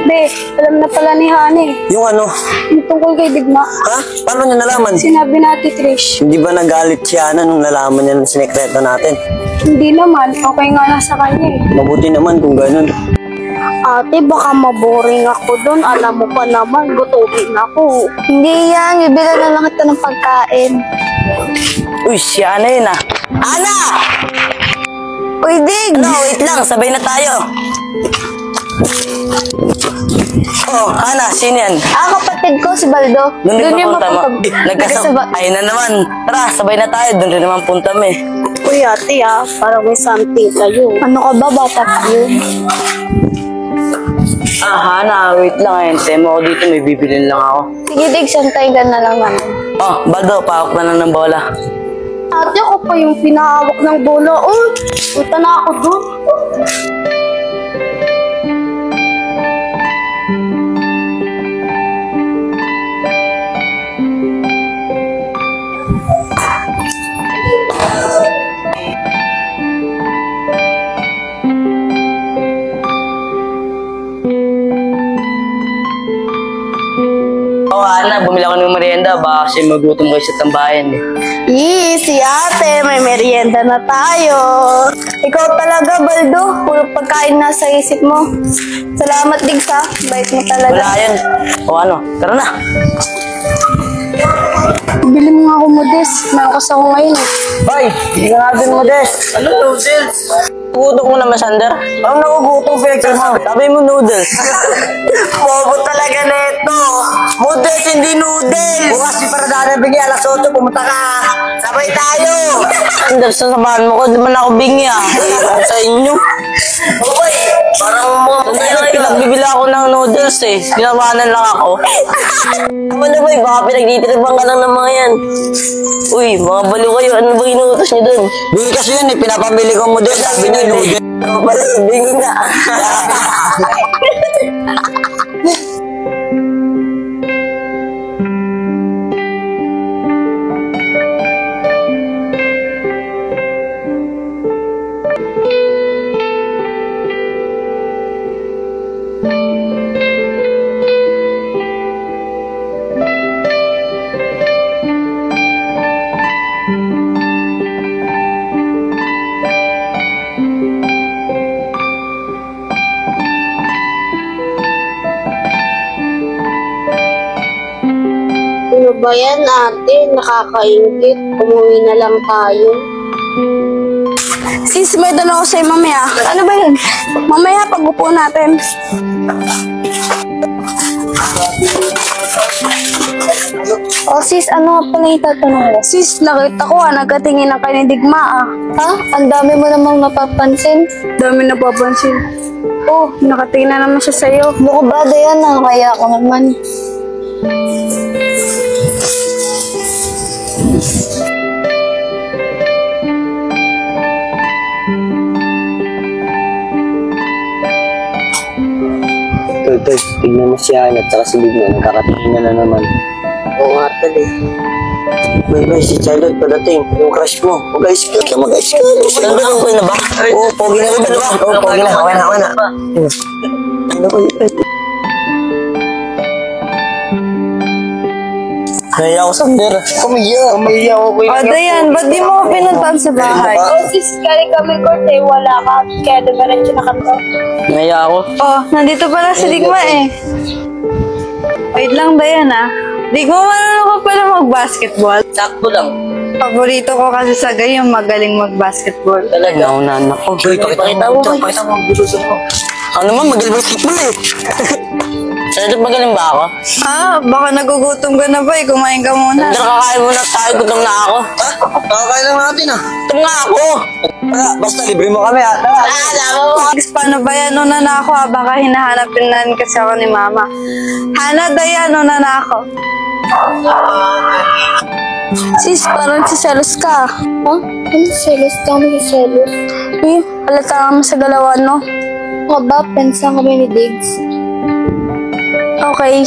Be, alam na pala ni Hane. Yung ano? Yung tungkol kay Digma. Ha? Paano niya nalaman? Sinabi natin, Trish. Hindi ba nagalit si Ana nung nalaman niya ng sinekreto natin? Hindi naman. Okay nga lang sa kanya eh. Mabuti naman kung ganun. Ate, baka maboring ako doon. Alam mo pa naman, gutumin ako. Hindi yan. Bibilan na lang kita ng pagkain. Uy, si Ana yun ah. Ana! Uy, Dig! Ano, wait lang. Sabay na tayo. Oh, Ana, sino yan? Kapatid ko, si Baldo. Doon yung mapunta mo. Ayun na naman. Tara, sabay na tayo. Doon rin naman punta mo eh. Uy, ate parang may something kayo. Ano ka ba, bata kayo? Hana, wait lang eh. Tema ko dito, may bibilin lang ako. Sige, Dig, santay ka na lang naman. Oh, Baldo, pahawak na lang ng bola. Ate, ako pa yung pinahawak ng bola. Oh, punta na ako doon. Ana, bumili ako ng merienda. Baka kasi magutom kayo sa tambayan eh. Si ate, may merienda na tayo. Ikaw talaga, Baldo. Puro pagkain na sa isip mo. Salamat, Diggs, ha. Bait mo talaga. Wala yan. O ano, tara na. Bili mo nga ako modest. Nangkas ako ngayon eh. Hoy, hindi ka natin modest. Ano noodles? Nagugutom mo naman, Sander? Ang nagugutom, Fexer mo. Sabi mo noodles. Bobo talaga neto. Modest, hindi noodles. Bukas si Paradana bingi, alas 8, pumunta ka. Sabay tayo. Sander, sasamahan mo ko. Di man ako bingi ah. Sa inyo. Boy, parang pinagbibila ako ng noodles eh. Ginawanan lang ako. Tama na boy, baka pinagtitribang ka lang ng mga yan. Uy, mga baliw kayo. Ano ba inuutos niyo dun? Bingi kasi yun eh. Pinapabili ko model. Sabi niyo noodles. Ano pala, bingi nga. Ano ba yan, ate? Nakakaingit. Umuwi na lang tayo. Sis, may dala ko sa'yo mamaya. Ano ba yun? Mamaya, pag-upo natin. Sis, ano nga pala itatanong mo? Sis, nakita ko nagkatingin na kayo ni Digma Ha? Ang dami mo namang napapansin. Dami napapansin. Oh, nakatingin na naman siya sa'yo. Buko ba, Diana? Kaya ako naman. Tol, tignan mo si Ana at saka si Digma. Nakakatingin na naman. Oo nga, tol eh. Bay, si Charlotte padating. Yung crush mo. Mag-ice ka. Mag-ice ka. Nandun ko na ba? Oo, pogi na rin ba? Oo, pogi na. Okay na. Ano ba yun? Naiya ako, Sander. Umiya ako. Dayan, ba't di mo pinuntahan sa bahay? Sis, galing kami court wala ka. Kaya diretso na kami. Naiya ako. Nandito pala si Digma eh. Wait lang, Dayan Digma, marunong ka pala mag-basketball? Sakto lang. Paborito ko kasi sa yung magaling mag-basketball. Talaga? Naunan ako. Pakita mo. Ano man, magaling basketball eh. Charlotte, magaling ba ako? Baka nagugutom ka na ba eh. Kumain ka muna. Sander, kakain muna tayo. Gutom na ako. Kakain lang natin Gutom nga ako. Basta libre mo kami Tara. Paano ba yan? Una na ako Baka hinahanapin na kasi ako ni Mama. Hana, Dayan, una na ako. Sis, parang siselos ka. Ano selos ka? Ano selos? Halata naman sa galawan, no? Pensa kami ni Diggs. Okay.